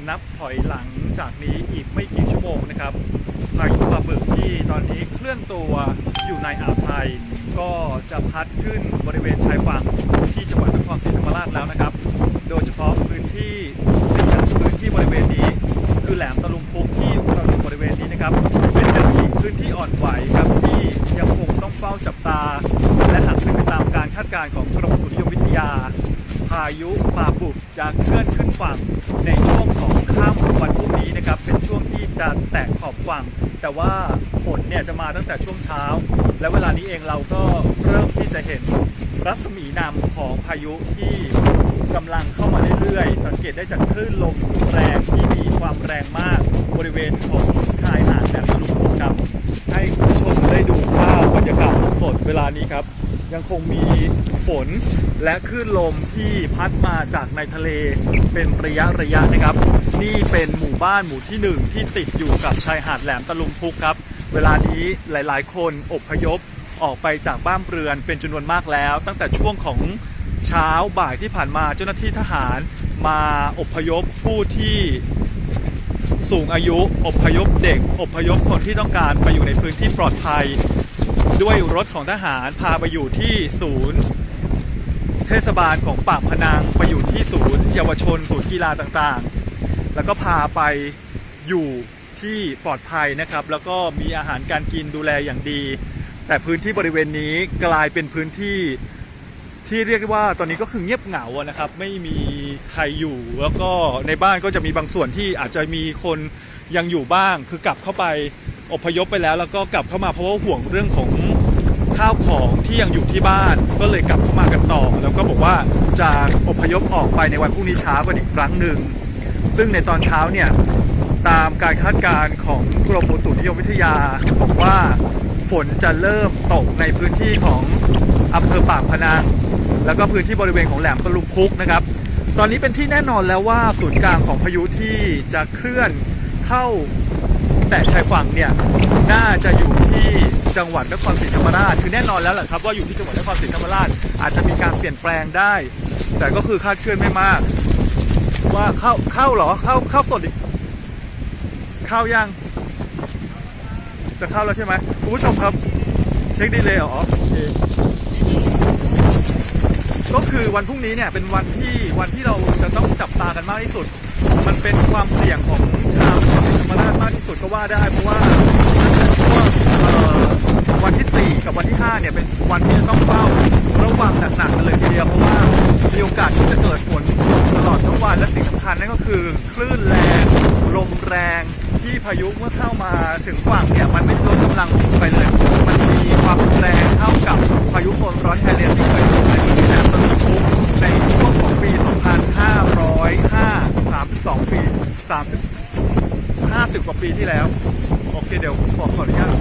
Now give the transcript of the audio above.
นับถอยหลังจากนี้อีกไม่กี่ชั่วโมงนะครับพายุปลาบึกที่ตอนนี้เคลื่อนตัวอยู่ในอ่าวไทยก็จะพัดขึ้นบริเวณชายฝั่งที่จังหวัดนครศรีธรรมราชแล้วนะครับโดยเฉพาะพื้นที่บริเวณนี้คือแหลมตะลุมพุกที่เราอยู่บริเวณนี้นะครับเป็นอีกพื้นที่อ่อนไหวครับที่ยังคงต้องเฝ้าจับตาและหากเป็นไปตามการคาดการณ์ของกรมอุตุนิยมวิทยาพายุปลาบึกจะเคลื่อนขึ้นฝั่งในช่วงของค่ำวันพรุ่งนี้นะครับเป็นช่วงที่จะแตะขอบฝั่งแต่ว่าฝนเนี่ยจะมาตั้งแต่ช่วงเช้าและเวลานี้เองเราก็เริ่มที่จะเห็นรัศมีนำของพายุที่กำลังเข้ามาเรื่อยๆสังเกตได้จากคลื่นลมแรงที่มีความแรงมากบริเวณของชายหาดแหลมตะลุมพุกครับให้คุณผู้ชมได้ดูภาพบรรยากาศสดๆเวลานี้ครับยังคงมีฝนและคลื่นลมที่พัดมาจากในทะเลเป็นระยะนะครับนี่เป็นหมู่บ้านหมู่ที่1ที่ติดอยู่กับชายหาดแหลมตะลุมพุกครับเวลานี้หลายๆคนอพยพออกไปจากบ้านเรือนเป็นจำนวนมากแล้วตั้งแต่ช่วงของเช้าบ่ายที่ผ่านมาเจ้าหน้าที่ทหารมาอพยพผู้ที่สูงอายุอพยพเด็กอพยพคนที่ต้องการไปอยู่ในพื้นที่ปลอดภัยด้วยรถของทหารพาไปอยู่ที่ศูนย์เทศบาลของปากพนังไปอยู่ที่ศูนย์เยาวชนศูนย์กีฬาต่างๆแล้วก็พาไปอยู่ที่ปลอดภัยนะครับแล้วก็มีอาหารการกินดูแลอย่างดีแต่พื้นที่บริเวณนี้กลายเป็นพื้นที่ที่เรียกว่าตอนนี้ก็คือเงียบเหงานะครับไม่มีใครอยู่แล้วก็ในบ้านก็จะมีบางส่วนที่อาจจะมีคนยังอยู่บ้างคือกลับเข้าไปอพยพไปแล้วก็กลับเข้ามาเพราะว่าห่วงเรื่องของข้าวของที่ยังอยู่ที่บ้านก็เลยกลับเข้ามากันต่อแล้วก็บอกว่าจะอพยพออกไปในวันพรุ่งนี้เช้ากันอีกครั้งหนึ่งซึ่งในตอนเช้าเนี่ยตามการคาดการณ์ของกรมอุตุนิยมวิทยาบอกว่าฝนจะเริ่มตกในพื้นที่ของอำเภอปากพนังแล้วก็พื้นที่บริเวณของแหลมตะลุมพุกนะครับตอนนี้เป็นที่แน่นอนแล้วว่าศูนย์กลางของพายุที่จะเคลื่อนเข้าแต่ชายฝั่งเนี่ยน่าจะอยู่ที่จังหวัดนครศรีธรรมราชคือแน่นอนแล้วแหละครับว่าอยู่ที่จังหวัดนครศรีธรรมราชอาจจะมีการเปลี่ยนแปลงได้แต่ก็คือคาดเคลื่อนไม่มากว่าเข้าเหรอเข้าสดอีกเข้ายังจะเข้าแล้วใช่ไหมคุณผู้ชมครับเช็คดีเลยเหรอโอเคก็คือวันพรุ่งนี้เนี่ยเป็นวันที่เราจะต้องจับตากันมากที่สุดมันเป็นความเสี่ยงของชาวนครศรีธรรมราชมากที่สุดก็ว่าได้เพราะว่าวันที่4กับวันที่5เนี่ยเป็นวันที่จะต้องเฝ้าระวังหนักๆกันเลยทีเดียวเพราะว่ามีโอกาสที่จะเกิดฝนตลอดทั้งวันและสิ่งสำคัญนั่นก็คือคลื่นแรงลมแรงที่พายุเมื่อเข้ามาถึงฝั่งเนี่ยมันไม่ลดกำลังไปเลยมันมีความแรงเท่ากับพายุโซนร้อนแคเรียนที่เคยเกิดในพื้นที่แหลมตะลุมพุกในช่วงของปี2532ปี50กว่าปีที่แล้วโอเคเดี๋ยวขออนุญาต